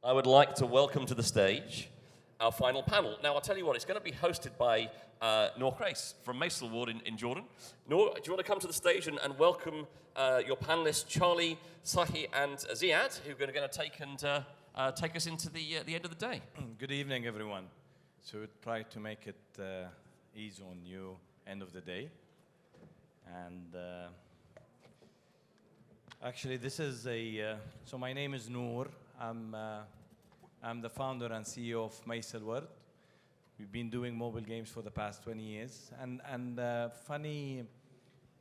I would like to welcome to the stage our final panel. Now, I'll tell you what, it's going to be hosted by Nour Khrais from Maysalward in Jordan. Nour, do you want to come to the stage and welcome your panelists, Charly, Tsahi, and Ziad, who are going to take us into the end of the day. Good evening, everyone. So we'll try to make it easy on you end of the day. And actually, this is so my name is Nour. I'm the founder and CEO of Maysalward. We've been doing mobile games for the past 20 years. And funny,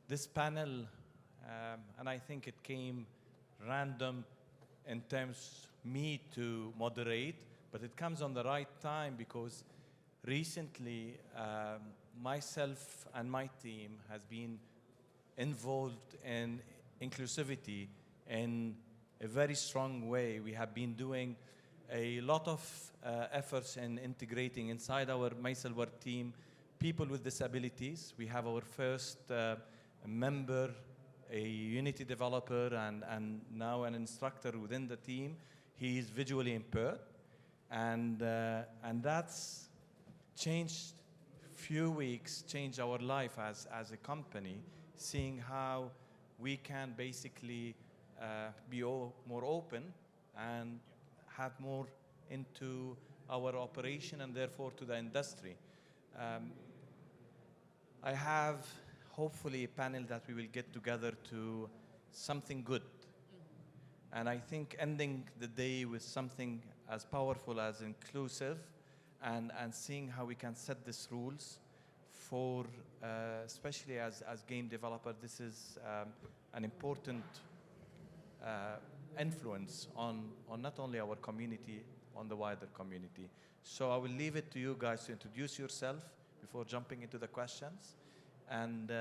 this panel, and I think it came random in terms me to moderate, but it comes on the right time because recently myself and my team has been involved in inclusivity in a very strong way. We have been doing a lot of efforts in integrating inside our Maysalward team people with disabilities. We have our first member, a Unity developer, and now an instructor within the team. He is visually impaired, and that's changed few weeks, changed our life as a company, seeing how we can basically be more open and have more into our operation and therefore to the industry. I have hopefully a panel that we will get together to something good. And I think ending the day with something as powerful as inclusive and seeing how we can set these rules for, especially as game developer, this is an important influence on not only our community, on the wider community. So I will leave it to you guys to introduce yourself before jumping into the questions, and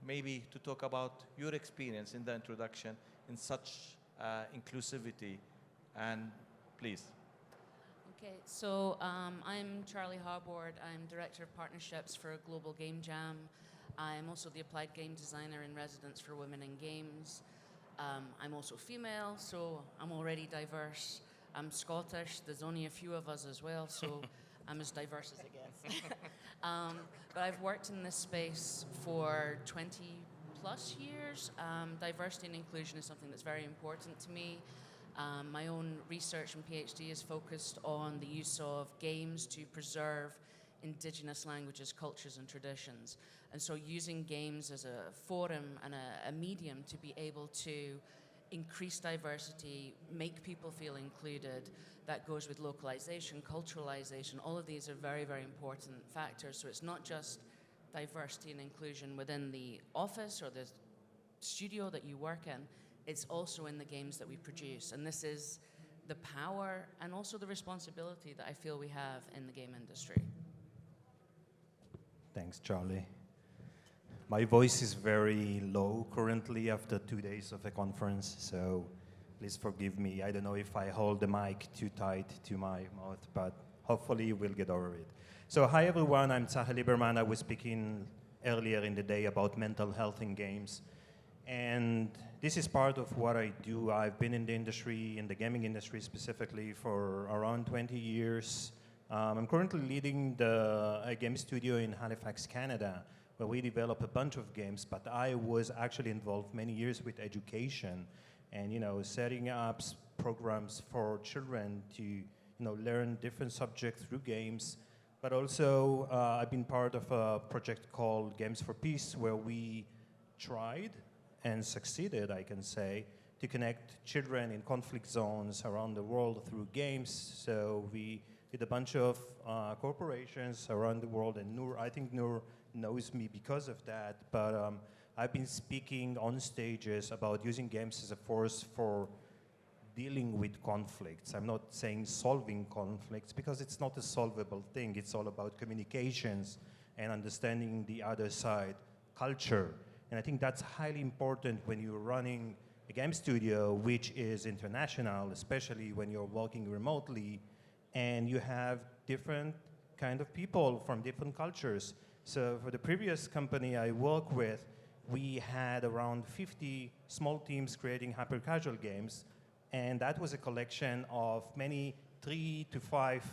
maybe to talk about your experience in the introduction in such inclusivity, and please. Okay, so I'm Charly Harbord. I'm Director of Partnerships for Global Game Jam. I'm also the Applied Game Designer in Residence for Women in Games. I'm also female, so I'm already diverse. I'm Scottish. There's only a few of us as well, so I'm as diverse as it gets. But I've worked in this space for 20 plus years. Diversity and inclusion is something that's very important to me. My own research and PhD is focused on the use of games to preserve indigenous languages, cultures, and traditions. And so using games as a forum and a medium to be able to increase diversity, make people feel included, that goes with localization, culturalization. All of these are very, very important factors. So it's not just diversity and inclusion within the office or the studio that you work in, it's also in the games that we produce. And this is the power and also the responsibility that I feel we have in the game industry. Thanks, Charly. My voice is very low currently after 2 days of a conference, so please forgive me. I don't know if I hold the mic too tight to my mouth, but hopefully we'll get over it. So hi everyone, I'm Tsahi Liberman. I was speaking earlier in the day about mental health in games. And this is part of what I do. I've been in the industry, in the gaming industry specifically, for around 20 years. I'm currently leading a game studio in Halifax, Canada, where we develop a bunch of games, but I was actually involved many years with education and, setting up programs for children to, learn different subjects through games. But also, I've been part of a project called Games for Peace, where we tried and succeeded, I can say, to connect children in conflict zones around the world through games. So we did a bunch of corporations around the world, and I think Nour knows me because of that, but I've been speaking on stages about using games as a force for dealing with conflicts. I'm not saying solving conflicts, because it's not a solvable thing. It's all about communications and understanding the other side, culture. And I think that's highly important when you're running a game studio, which is international, especially when you're working remotely, and you have different kind of people from different cultures. So for the previous company I worked with, we had around 50 small teams creating hyper-casual games, and that was a collection of many 3 to 5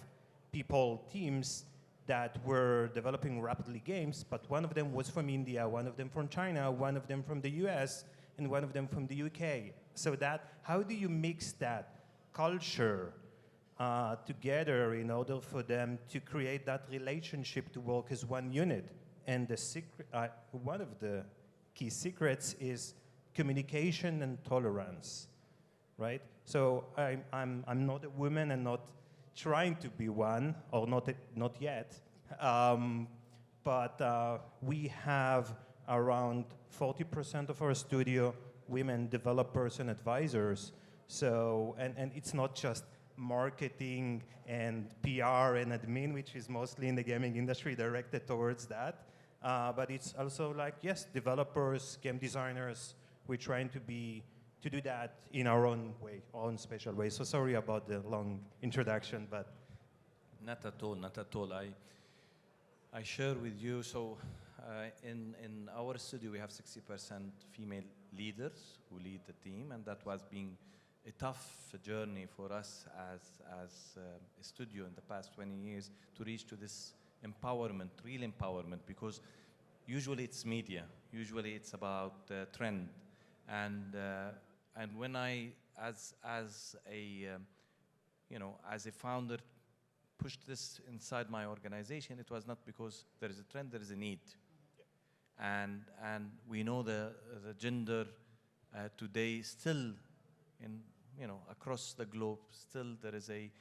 people teams that were developing rapidly games, but one of them was from India, one of them from China, one of them from the US, and one of them from the UK. So that, how do you mix that culture together in order for them to create that relationship to work as one unit? And the secret, one of the key secrets is communication and tolerance, right? So I'm not a woman and not trying to be one, or not yet, but we have around 40% of our studio women developers and advisors. So, and it's not just marketing and PR and admin, which is mostly in the gaming industry directed towards that, but it's also like, yes, developers, game designers, we're trying to do that in our own way, our own special way. So sorry about the long introduction, but. Not at all, not at all. I share with you, so in our studio we have 60% female leaders who lead the team, and that was being a tough journey for us as a studio in the past 20 years to reach to this empowerment, real empowerment, because usually it's media, usually it's about trend, and when I, as a founder, pushed this inside my organization, it was not because there is a trend, there is a need. Yeah. And we know the gender today still in, across the globe, still there is a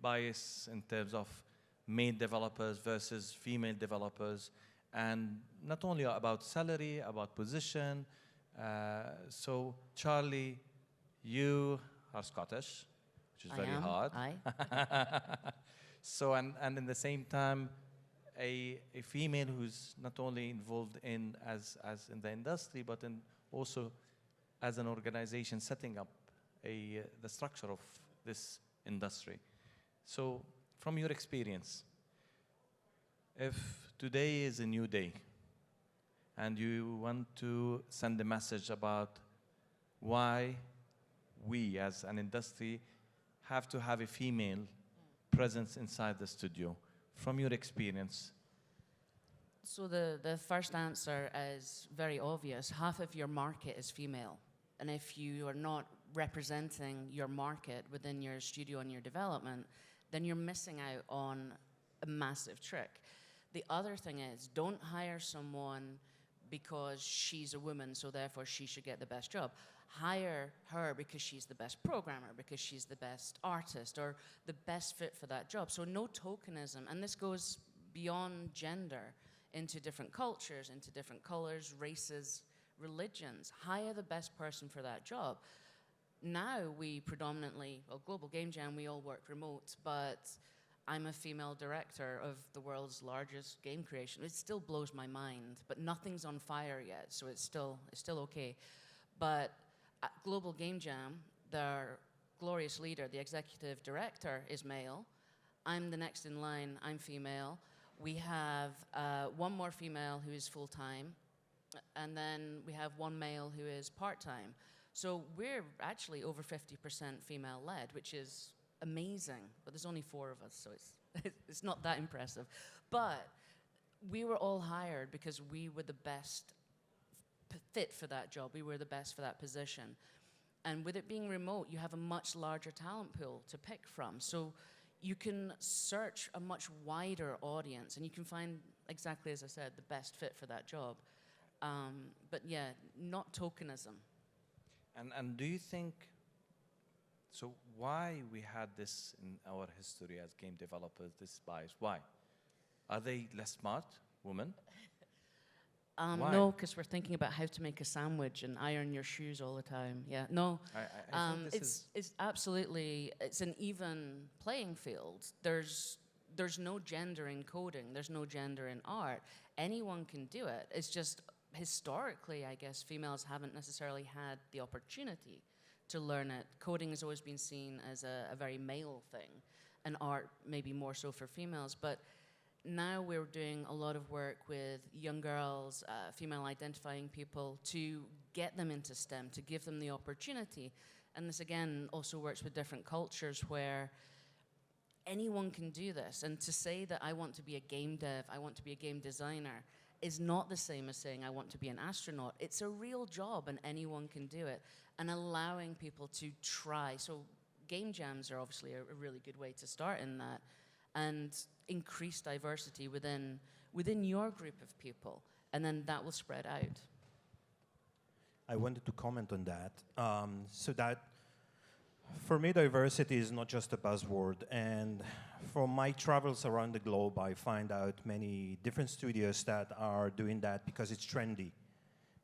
bias in terms of male developers versus female developers, and not only about salary, about position. So Charly, you are Scottish, which is very hard. So, and in the same time, a female who's not only involved in as in the industry, but in also as an organization setting up the structure of this industry. So, from your experience, if today is a new day, and you want to send a message about why we as an industry have to have a female presence inside the studio, from your experience? So the first answer is very obvious. Half of your market is female. And if you are not representing your market within your studio and your development, then you're missing out on a massive trick. The other thing is, don't hire someone because she's a woman, so therefore she should get the best job. Hire her because she's the best programmer, because she's the best artist, or the best fit for that job. So no tokenism, and this goes beyond gender into different cultures, into different colors, races, religions. Hire the best person for that job. Now we predominantly, well, Global Game Jam, we all work remote, but I'm a female director of the world's largest game creation. It still blows my mind, but nothing's on fire yet, so it's still okay. But at Global Game Jam, their glorious leader, the executive director, is male. I'm the next in line, I'm female. We have one more female who is full-time, and then we have one male who is part-time. So we're actually over 50% female-led, which is amazing, but there's only 4 of us, so it's not that impressive. But we were all hired because we were the best fit for that job. We were the best for that position. And with it being remote, you have a much larger talent pool to pick from. So you can search a much wider audience, and you can find, exactly as I said, the best fit for that job. But yeah, not tokenism. And do you think, so why we had this in our history as game developers, this bias? Why? Are they less smart, women? Why? No, because we're thinking about how to make a sandwich and iron your shoes all the time. Yeah, no, I think it's absolutely, it's an even playing field. There's no gender in coding. There's no gender in art. Anyone can do it. It's just, historically, I guess, females haven't necessarily had the opportunity to learn it. Coding has always been seen as a very male thing, and art maybe more so for females. But now we're doing a lot of work with young girls, female identifying people, to get them into STEM, to give them the opportunity. And this again also works with different cultures where anyone can do this. And to say that I want to be a game dev, I want to be a game designer, is not the same as saying I want to be an astronaut. It's a real job and anyone can do it. And allowing people to try. So game jams are obviously a really good way to start in that. And increase diversity within your group of people. And then that will spread out. I wanted to comment on that. So that, for me, diversity is not just a buzzword. And from my travels around the globe, I find out many different studios that are doing that because it's trendy,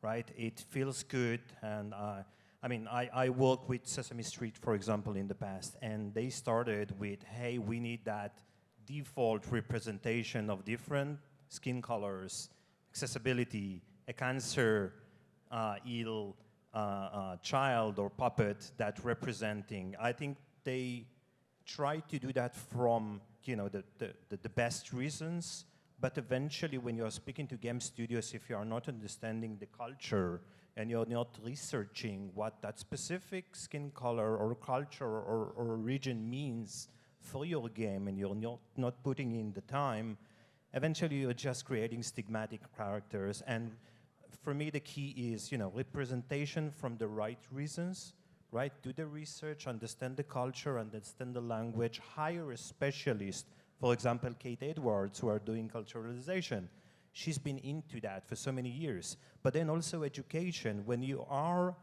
right? It feels good. And I worked with Sesame Street, for example, in the past. And they started with, hey, we need that default representation of different skin colors, accessibility, a cancer ill child or puppet that representing. I think they try to do that from the best reasons, but eventually when you're speaking to game studios, if you are not understanding the culture and you're not researching what that specific skin color or culture or region means for your game, and you're not putting in the time, eventually you're just creating stigmatic characters. And for me, the key is, representation from the right reasons, right? Do the research, understand the culture, understand the language, hire a specialist. For example, Kate Edwards, who are doing culturalization. She's been into that for so many years. But then also education. When you are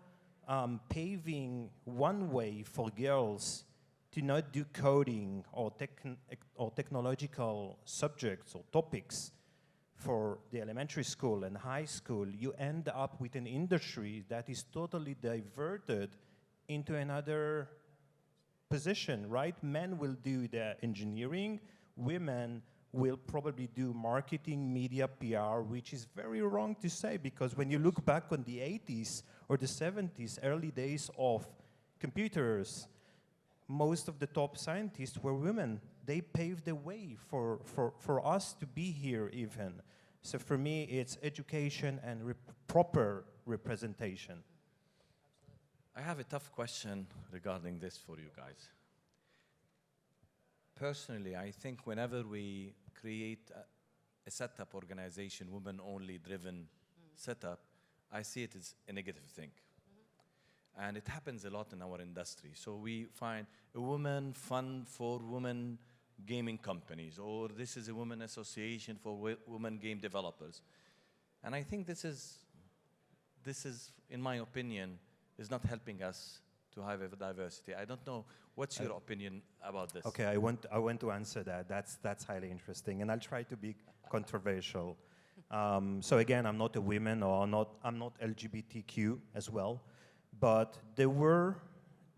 paving one way for girls to not do coding or technological subjects or topics for the elementary school and high school, you end up with an industry that is totally diverted into another position, right? Men will do the engineering, women will probably do marketing, media, PR, which is very wrong to say, because when you look back on the 80s or the 70s, early days of computers, most of the top scientists were women. They paved the way for us to be here even. So for me, it's education and proper representation. I have a tough question regarding this for you guys. Personally, I think whenever we create a setup organization, women-only driven setup, I see it as a negative thing. And it happens a lot in our industry. So we find a woman fund for women gaming companies, or this is a women association for women game developers. And I think this is, in my opinion, is not helping us to have a diversity. I don't know, what's your opinion about this? Okay, I want to answer that. That's highly interesting, and I'll try to be controversial. So again, I'm not a woman, or I'm not LGBTQ as well, but there were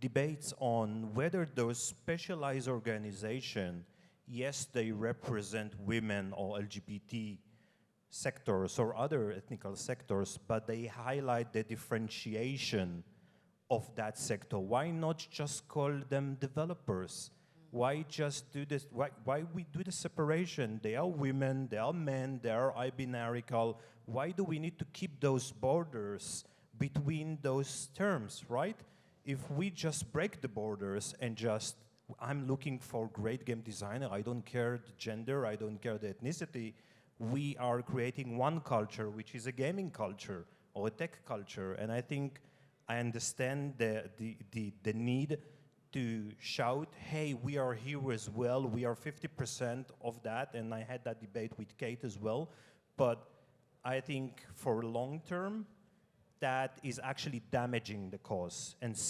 debates on whether those specialized organizations, yes, they represent women or LGBT sectors or other ethnical sectors, but they highlight the differentiation of that sector. Why not just call them developers? Why just do this? Why we do the separation? They are women, they are men, they are ibinarical. Why do we need to keep those borders between those terms, right? If we just break the borders and just, I'm looking for great game designer, I don't care the gender, I don't care the ethnicity, we are creating one culture, which is a gaming culture or a tech culture. And I think I understand the need to shout, hey, we are here as well, we are 50% of that, and I had that debate with Kate as well. But I think for long term, that is actually damaging the cause and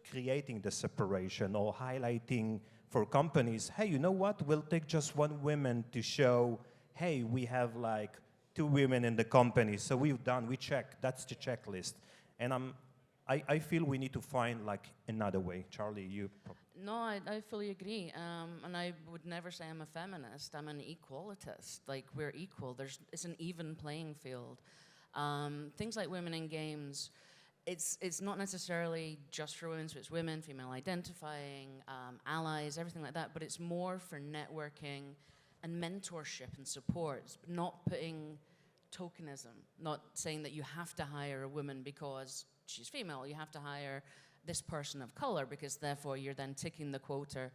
creating the separation, or highlighting for companies, hey, you know what, we'll take just one woman to show, hey, we have like 2 women in the company, so we check, that's the checklist. And I feel we need to find like another way. Charly, you? No, I fully agree. And I would never say I'm a feminist. I'm an equalitist. Like, we're equal. It's an even playing field. Things like women in games, it's not necessarily just for women, so it's women, female identifying, allies, everything like that, but it's more for networking and mentorship and support, not putting tokenism, not saying that you have to hire a woman because she's female, you have to hire this person of color because therefore you're then ticking the quota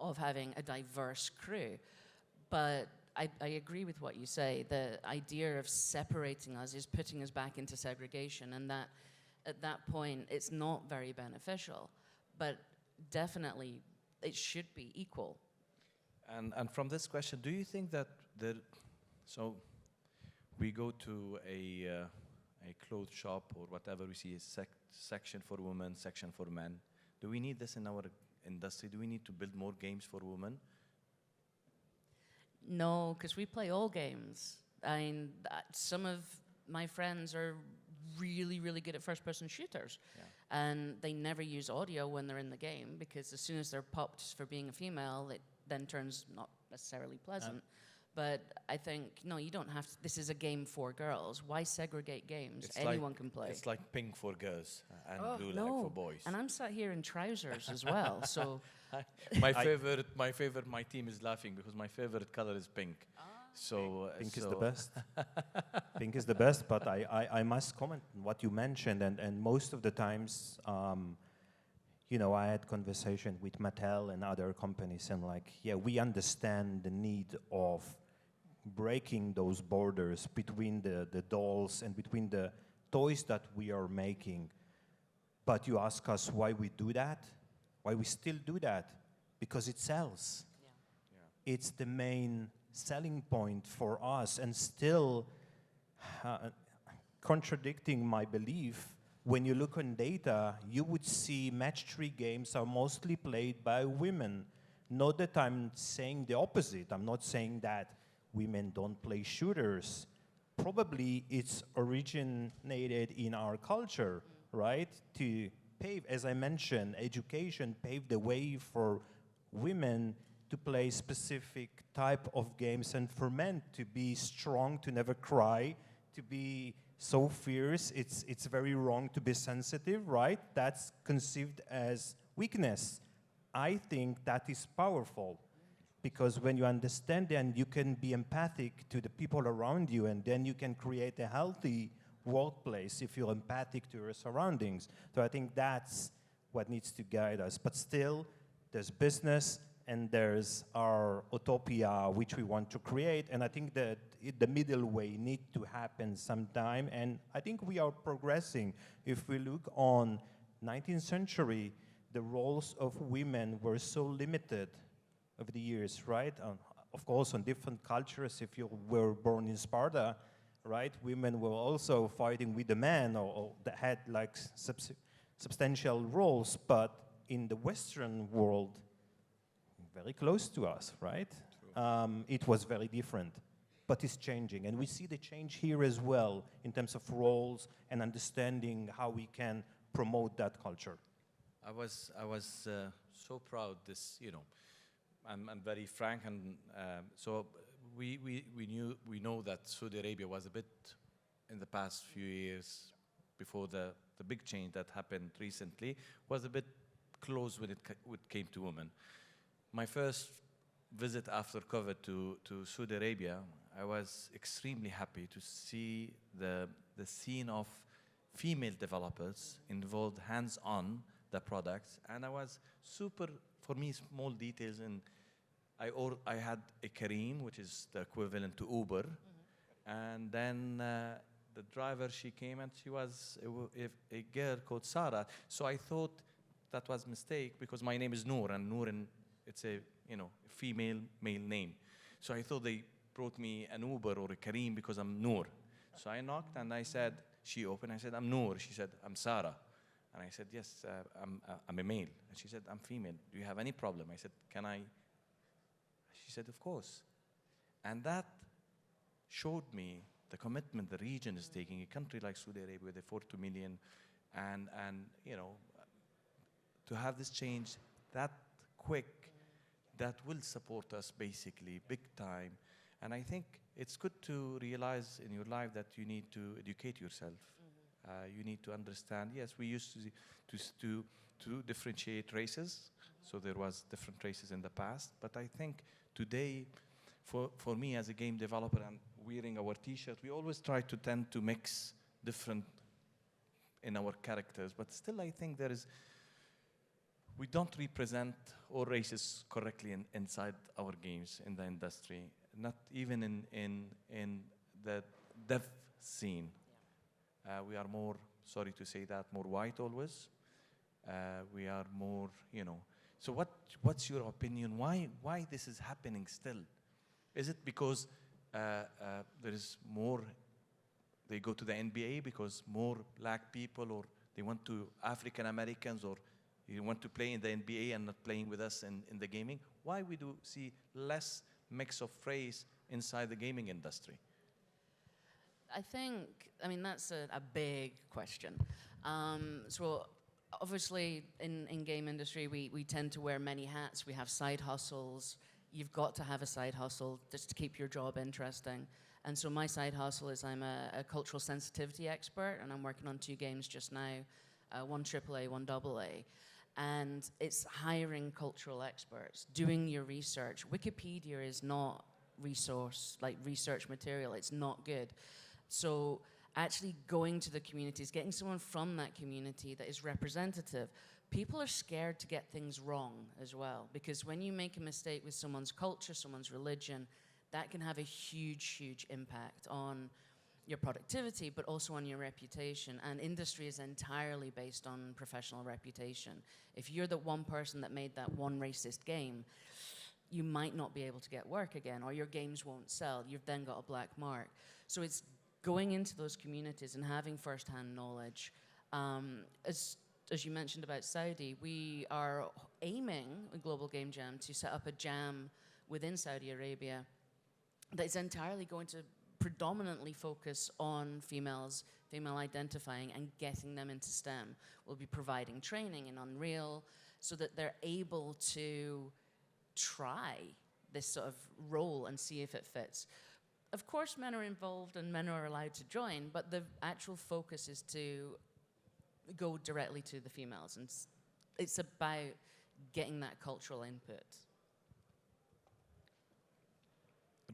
of having a diverse crew. But I agree with what you say. The idea of separating us is putting us back into segregation, and that at that point it's not very beneficial. But definitely it should be equal. And from this question, do you think that so we go to a clothes shop or whatever, we see a section for women, section for men. Do we need this in our industry? Do we need to build more games for women? No, because we play all games. I mean, some of my friends are really, really good at first-person shooters. Yeah. And they never use audio when they're in the game, because as soon as they're popped for being a female, it then turns not necessarily pleasant. But I think, no, you don't have to. This is a game for girls. Why segregate games? Anyone can play. It's like pink for girls and blue no. like for boys. And I'm sat here in trousers as well, so... My team is laughing because my favorite color is pink. So Pink is the best. Pink is the best, but I must comment on what you mentioned, and most of the times, you know, I had conversation with Mattel and other companies, and like, yeah, we understand the need of breaking those borders between the dolls and between the toys that we are making. But you ask us why we do that, why we still do that, because it sells. Yeah. It's the main selling point for us, and still contradicting my belief, when you look on data, you would see match 3 games are mostly played by women. Not that I'm saying the opposite. I'm not saying that women don't play shooters. Probably it's originated in our culture, right? To pave, as I mentioned, education paved the way for women to play specific type of games, and for men to be strong, to never cry, to be so fierce. It's very wrong to be sensitive, right? That's conceived as weakness. I think that is powerful, because when you understand, then you can be empathic to the people around you, and then you can create a healthy workplace if you're empathic to your surroundings. So I think that's what needs to guide us. But still, there's business, and there's our utopia which we want to create, and I think that the middle way needs to happen sometime, and I think we are progressing. If we look on 19th century, the roles of women were so limited over the years, right? Of course, on different cultures, if you were born in Sparta, right, women were also fighting with the men, or that had like substantial roles, but in the Western world, very close to us, right? It was very different, but it's changing, and we see the change here as well in terms of roles and understanding how we can promote that culture. I was so proud. This, you know, I'm very frank, and so we know that Saudi Arabia was a bit in the past few years before the big change that happened recently, was a bit close when it came to women. My first visit after COVID to Saudi Arabia, I was extremely happy to see the scene of female developers involved hands-on the products, and I was super, for me, small details. And I had a Kareem, which is the equivalent to Uber, and then the driver, she came, and she was a girl called Sarah. So I thought that was a mistake, because my name is Nour, and Nour it's a, you know, female male name. So I thought they brought me an Uber or a Kareem because I'm Nour. So I knocked, and I said, she opened, I said, I'm Nour. She said, I'm Sarah. And I said, yes, I'm a male. And she said, I'm female. Do you have any problem? I said, can I? She said, of course. And that showed me the commitment the region is taking. A country like Saudi Arabia with a 42 million, and you know, to have this change that quick, that will support us basically big time. And I think it's good to realize in your life that you need to educate yourself. You need to understand, yes, we used to differentiate races, so there was different races in the past, but I think today, for me as a game developer and wearing our t-shirt, we always try to tend to mix different in our characters, but still I think we don't represent all races correctly inside our games in the industry, not even in the dev scene. We are more, sorry to say that, more white always. We are more, you know. So what's your opinion? Why this is happening still? Is it because there is more, they go to the NBA because more black people, or they want to African Americans, or you want to play in the NBA and not playing with us in the gaming? Why we do see less mix of race inside the gaming industry? I mean, that's a big question. So obviously in game industry, we tend to wear many hats. We have side hustles. You've got to have a side hustle just to keep your job interesting. And so my side hustle is I'm a cultural sensitivity expert, and I'm working on 2 games just now, one AAA, one AA. And it's hiring cultural experts, doing your research. Wikipedia is not research material. It's not good. So actually going to the communities, getting someone from that community that is representative. People are scared to get things wrong as well, because when you make a mistake with someone's culture, someone's religion, that can have a huge, huge impact on your productivity, but also on your reputation. And industry is entirely based on professional reputation. If you're the one person that made that one racist game, you might not be able to get work again, or your games won't sell. You've then got a black mark. So it's going into those communities and having first-hand knowledge. As you mentioned about Saudi, we are aiming a Global Game Jam to set up a jam within Saudi Arabia that is entirely going to predominantly focus on females, female identifying, and getting them into STEM. We'll be providing training in Unreal so that they're able to try this sort of role and see if it fits. Of course, men are involved and men are allowed to join, but the actual focus is to go directly to the females, and it's about getting that cultural input.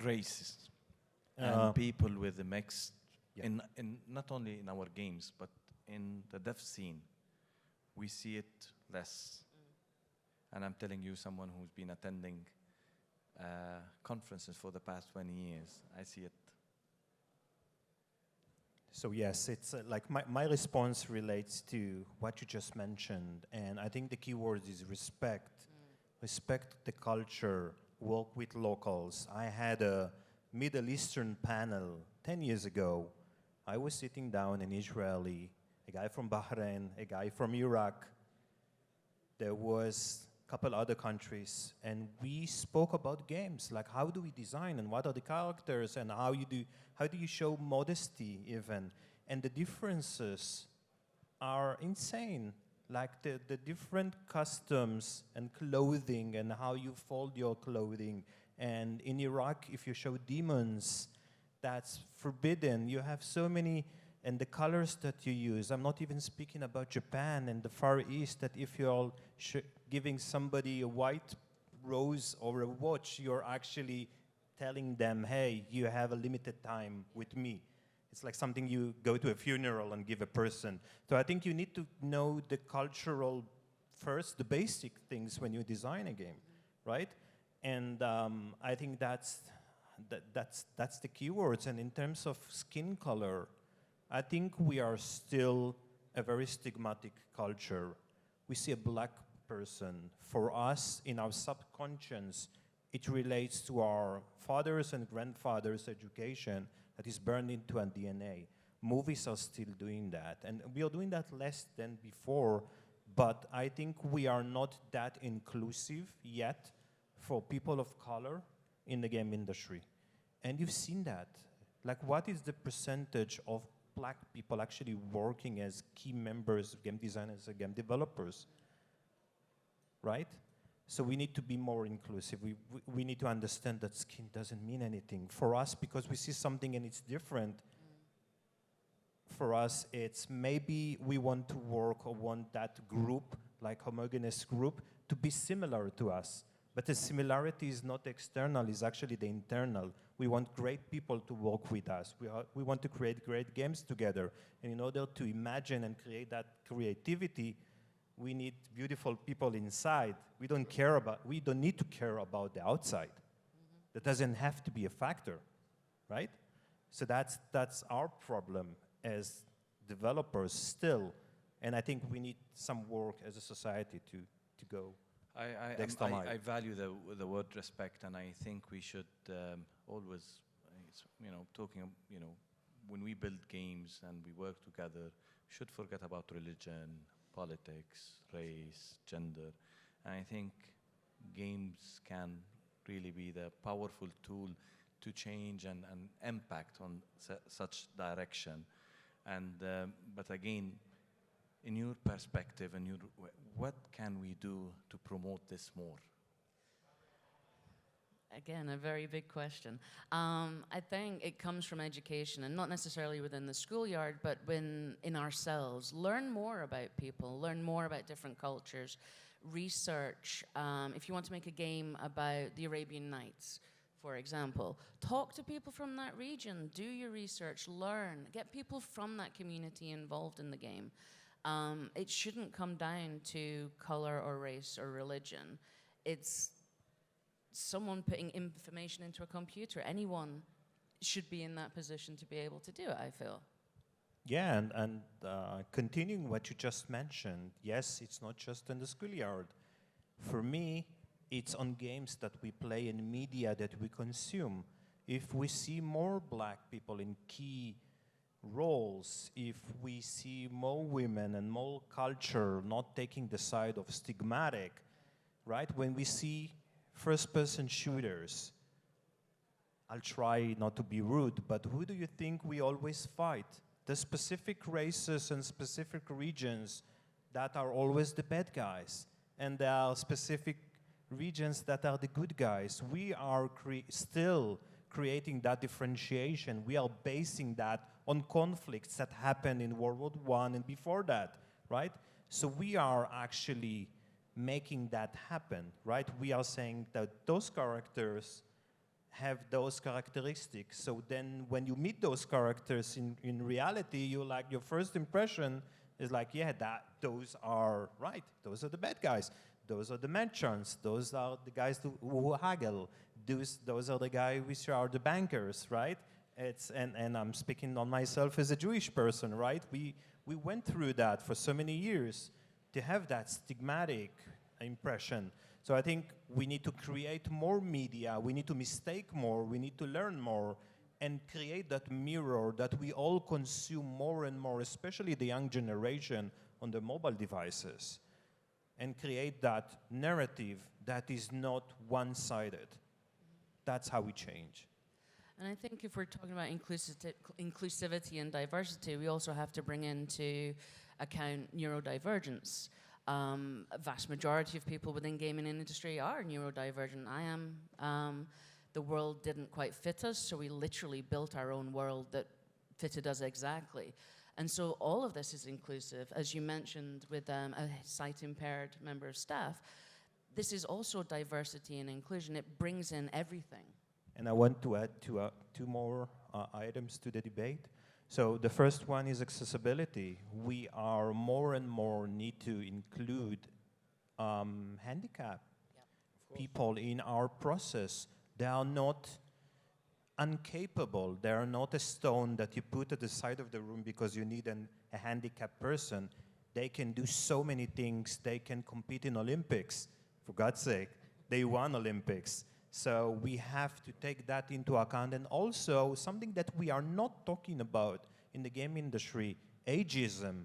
Races and people with a mixed, in not only in our games, but in the dev scene, we see it less. And I'm telling you, someone who's been attending conferences for the past 20 years, I see it. So yes, it's like my response relates to what you just mentioned, and I think the key word is respect. Respect the culture, work with locals. I had a Middle Eastern panel 10 years ago. I was sitting down an Israeli, a guy from Bahrain, a guy from Iraq. There was a couple other countries, and we spoke about games, like how do we design and what are the characters and how do you show modesty even. And the differences are insane, like the different customs and clothing and how you fold your clothing. And in Iraq, if you show demons, that's forbidden. You have so many, and the colors that you use. I'm not even speaking about Japan and the Far East, that if you're giving somebody a white rose or a watch, you're actually telling them, hey, you have a limited time with me. It's like something you go to a funeral and give a person. So I think you need to know the cultural first, the basic things when you design a game, right? And I think that's the keywords. And in terms of skin color, I think we are still a very stigmatic culture. We see a black person. For us, in our subconscious, it relates to our fathers and grandfathers' education that is burned into our DNA. Movies are still doing that. And we are doing that less than before, but I think we are not that inclusive yet for people of color in the game industry. And you've seen that. Like, what is the percentage of black people actually working as key members, game designers, and game developers, right? So we need to be more inclusive. We need to understand that skin doesn't mean anything. For us, because we see something and it's different, for us, it's maybe we want to work or want that group, like homogeneous group, to be similar to us. But the similarity is not external, it's actually the internal. We want great people to work with us. We want to create great games together. And in order to imagine and create that creativity, We need beautiful people inside. We don't need to care about the outside. That doesn't have to be a factor, right? So that's our problem as developers still. And I think we need some work as a society to go the extra mile. I value the word respect, and I think we should always, when we build games and we work together, we should forget about religion, politics, race, gender. And I think games can really be the powerful tool to change and impact on such direction. And but again, in your perspective, what can we do to promote this more? Again, a very big question. I think it comes from education, and not necessarily within the schoolyard, but in ourselves. Learn more about people, learn more about different cultures, research. If you want to make a game about the Arabian Nights, for example, talk to people from that region, do your research, learn, get people from that community involved in the game. It shouldn't come down to color or race or religion. It's someone putting information into a computer. Anyone should be in that position to be able to do it, I feel. Yeah, and continuing what you just mentioned, yes, it's not just in the schoolyard. For me, it's on games that we play and media that we consume. If we see more black people in key roles, if we see more women and more culture not taking the side of stigmatic, right? When we see first-person shooters, I'll try not to be rude, but who do you think we always fight? The specific races and specific regions that are always the bad guys, and there are specific regions that are the good guys. We are still creating that differentiation. We are basing that on conflicts that happened in World War I and before that, right? So we are actually making that happen, right? We are saying that those characters have those characteristics. So then when you meet those characters in reality, your first impression is like, yeah, those are right. Those are the bad guys. Those are the merchants. Those are the guys who haggle. Those are the guys which are the bankers, right? And I'm speaking on myself as a Jewish person, right? We went through that for so many years to have that stigmatic impression. So I think we need to create more media, we need to mistake more, we need to learn more, and create that mirror that we all consume more and more, especially the young generation on the mobile devices, and create that narrative that is not one-sided. That's how we change. And I think if we're talking about inclusivity and diversity, we also have to bring into account neurodivergence. A vast majority of people within gaming industry are neurodivergent. I am. The world didn't quite fit us, so we literally built our own world that fitted us exactly. And so all of this is inclusive. As you mentioned with a sight-impaired member of staff, this is also diversity and inclusion. It brings in everything. And I want to add two more items to the debate. So the first one is accessibility. We are more and more need to include handicapped people in our process. They are not incapable. They are not a stone that you put at the side of the room because you need a handicapped person. They can do so many things. They can compete in Olympics, for God's sake. They won Olympics. So we have to take that into account. And also, something that we are not talking about in the game industry, ageism.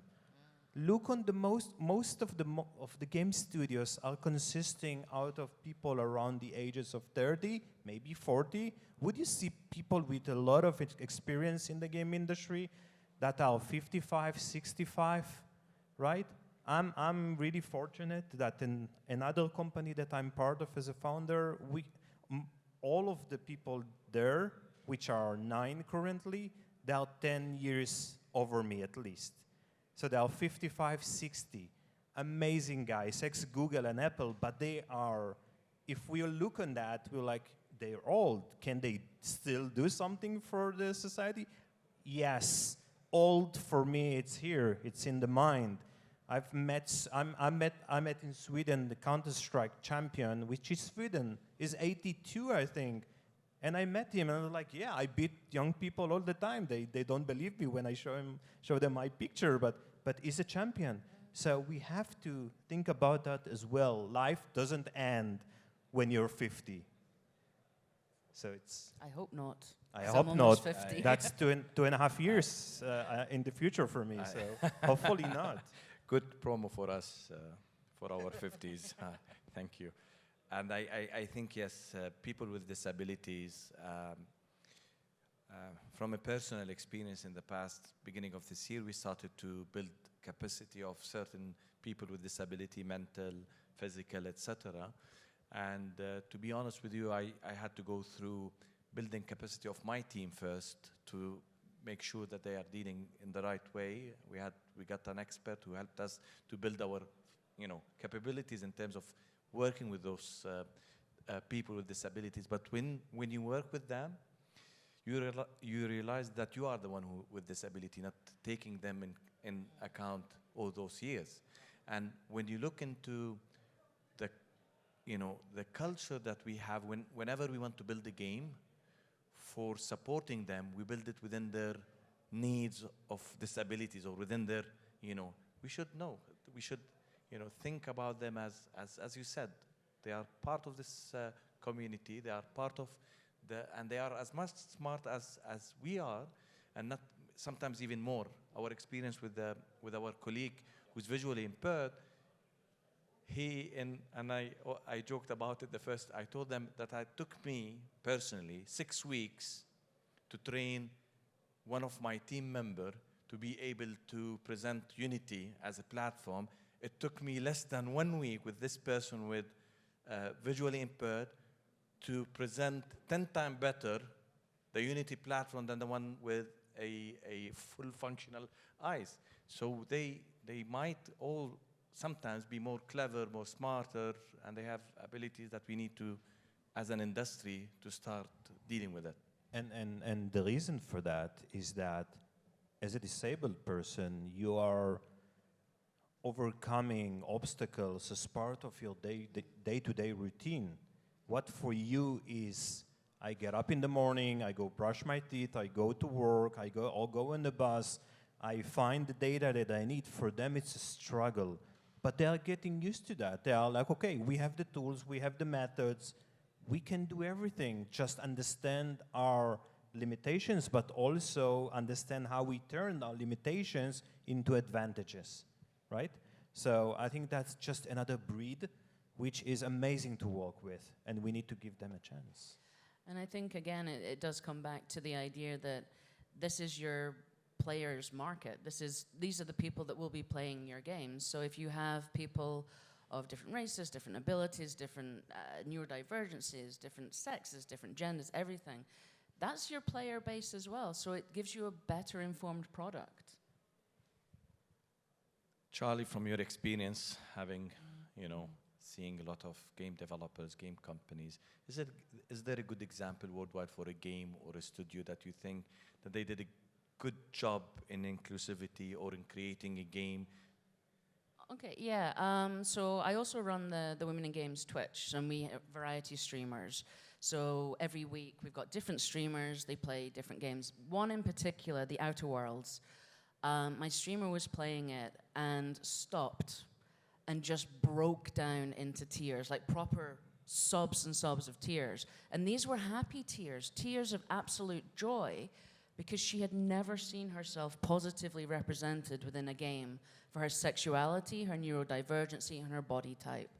Look on the most of the game studios are consisting out of people around the ages of 30, maybe 40. Would you see people with a lot of experience in the game industry that are 55, 65, right? I'm really fortunate that in another company that I'm part of as a founder, all of the people there, which are 9 currently, they are 10 years over me at least. So they are 55, 60. Amazing guys, ex-Google and Apple, but they are, if we look on that, we're like, they're old. Can they still do something for the society? Yes. Old, for me, it's here. It's in the mind. I met in Sweden the Counter-Strike champion, which is Sweden, is 82, I think. And I met him, and I was like, yeah, I beat young people all the time. They don't believe me when I show them my picture, but he's a champion. So we have to think about that as well. Life doesn't end when you're 50. So it's... I hope not. I 'cause hope I'm not. almost 50. That's 2.5 years in the future for me, so hopefully not. Good promo for us, for our 50s. Thank you. And I think, yes, people with disabilities, from a personal experience in the past, beginning of this year, we started to build capacity of certain people with disability, mental, physical, etc. And to be honest with you, I had to go through building capacity of my team first to make sure that they are dealing in the right way. We got an expert who helped us to build our, capabilities in terms of working with those people with disabilities. But when you work with them, you realize that you are the one with disability, not taking them in account all those years. And when you look into the culture that we have, whenever we want to build a game, for supporting them, we build it within their needs of disabilities or within their, we should know. We should, think about them as you said, they are part of this community. They are part of and they are as much smart as we are, and not sometimes even more. Our experience with our colleague who's visually impaired, I joked about it the first. I told them that it took me personally 6 weeks to train one of my team members to be able to present Unity as a platform. It took me less than 1 week with this person with visually impaired to present 10 times better the Unity platform than the one with a full functional eyes. So they might all sometimes be more clever, more smarter, and they have abilities that we need to, as an industry, to start dealing with it. And the reason for that is that as a disabled person, you are overcoming obstacles as part of your day-to-day routine. What for you is, I get up in the morning, I go brush my teeth, I go to work, I'll go on the bus, I find the data that I need. For them, it's a struggle. But they are getting used to that. They are like, okay, we have the tools, we have the methods, we can do everything. Just understand our limitations, but also understand how we turn our limitations into advantages, right? So I think that's just another breed which is amazing to work with, and we need to give them a chance. And I think, again, it does come back to the idea that this is your players' market. These are the people that will be playing your games. So if you have people of different races, different abilities, different neurodivergencies, different sexes, different genders, everything, that's your player base as well. So it gives you a better informed product. Charly, from your experience, having, seeing a lot of game developers, game companies, is there a good example worldwide for a game or a studio that you think that they did a good job in inclusivity or in creating a game? Okay, yeah. So I also run the Women in Games Twitch, and we have variety streamers. So every week we've got different streamers, they play different games. One in particular, The Outer Worlds, my streamer was playing it and stopped and just broke down into tears, like proper sobs and sobs of tears. And these were happy tears, tears of absolute joy, because she had never seen herself positively represented within a game for her sexuality, her neurodivergency, and her body type,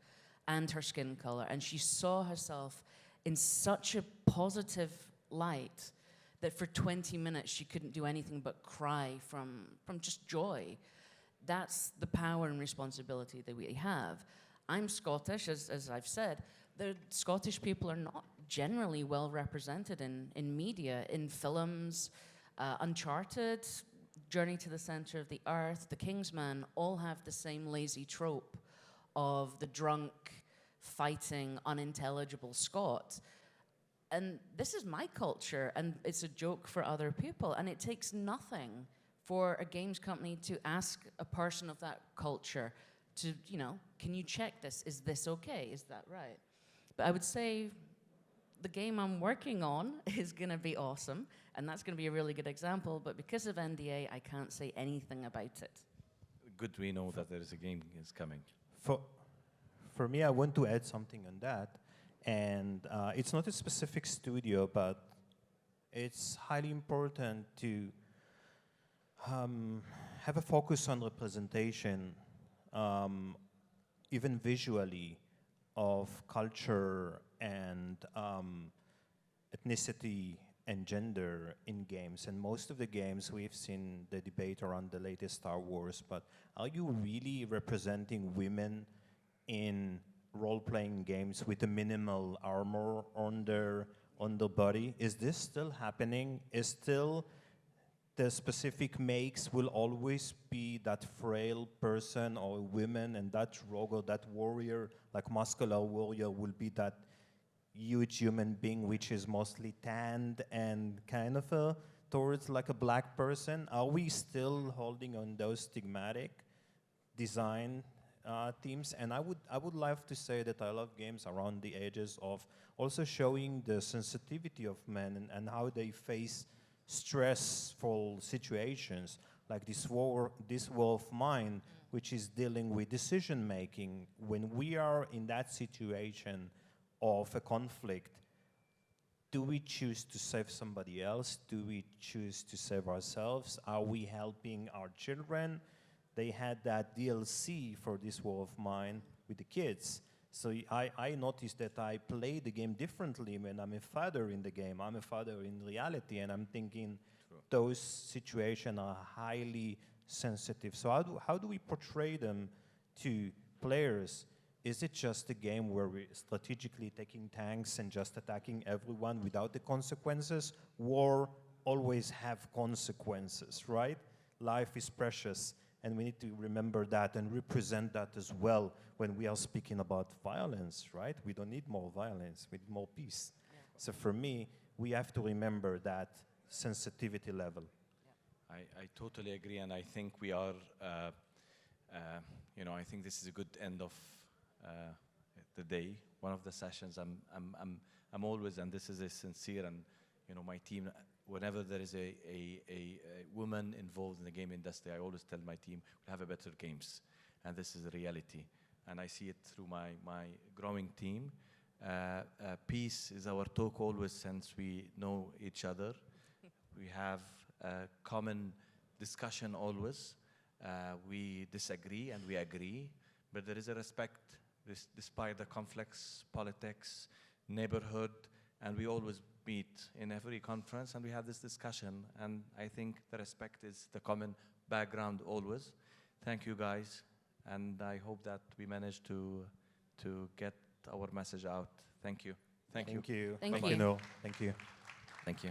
and her skin color. And she saw herself in such a positive light that for 20 minutes she couldn't do anything but cry from just joy. That's the power and responsibility that we have. I'm Scottish, as I've said. The Scottish people are not generally well represented in media, in films. Uncharted, Journey to the Center of the Earth, The Kingsman all have the same lazy trope of the drunk, fighting, unintelligible Scot. And this is my culture, and it's a joke for other people, and it takes nothing for a games company to ask a person of that culture to, you know, can you check this? Is this okay? Is that right? But I would say the game I'm working on is going to be awesome, and that's going to be a really good example, but because of NDA, I can't say anything about it. Good, we know that there is a game is coming. For me, I want to add something on that, and it's not a specific studio, but it's highly important to have a focus on representation, even visually, of culture and ethnicity and gender in games. And most of the games, we've seen the debate around the latest Star Wars, but are you really representing women in role-playing games with a minimal armor on their body? Is this still happening? Is still the specific makes will always be that frail person or women, and that rogue or that warrior, like muscular warrior, will be that huge human being which is mostly tanned and kind of towards like a black person? Are we still holding on those stigmatic design themes? And I would love to say that I love games around the edges of also showing the sensitivity of men and how they face stressful situations, like this war of mine, which is dealing with decision making. When we are in that situation of a conflict, do we choose to save somebody else? Do we choose to save ourselves? Are we helping our children? They had that DLC for this war of mine with the kids. So I noticed that I play the game differently when I'm a father in the game. I'm a father in reality, and I'm thinking those situations are highly sensitive. So how do we portray them to players? Is it just a game where we're strategically taking tanks and just attacking everyone without the consequences? War always have consequences, right? Life is precious, and we need to remember that and represent that as well when we are speaking about violence, right? We don't need more violence, we need more peace. Yeah. So for me, we have to remember that sensitivity level. Yeah. I totally agree, and I think we are, you know, I think this is a good end of the day. One of the sessions, I'm always, and this is a sincere, and you know, my team, whenever there is a woman involved in the game industry, I always tell my team, we'll have a better games. And this is a reality. And I see it through my growing team. Peace is our talk always since we know each other. We have a common discussion always. We disagree and we agree, but there is a respect despite the conflicts, politics, neighborhood, and we always meet in every conference and we have this discussion, and I think the respect is the common background always. Thank you guys, and I hope that we managed to get our message out. Thank you. Thank you. Thank you. Thank you. Thank you. Thank you.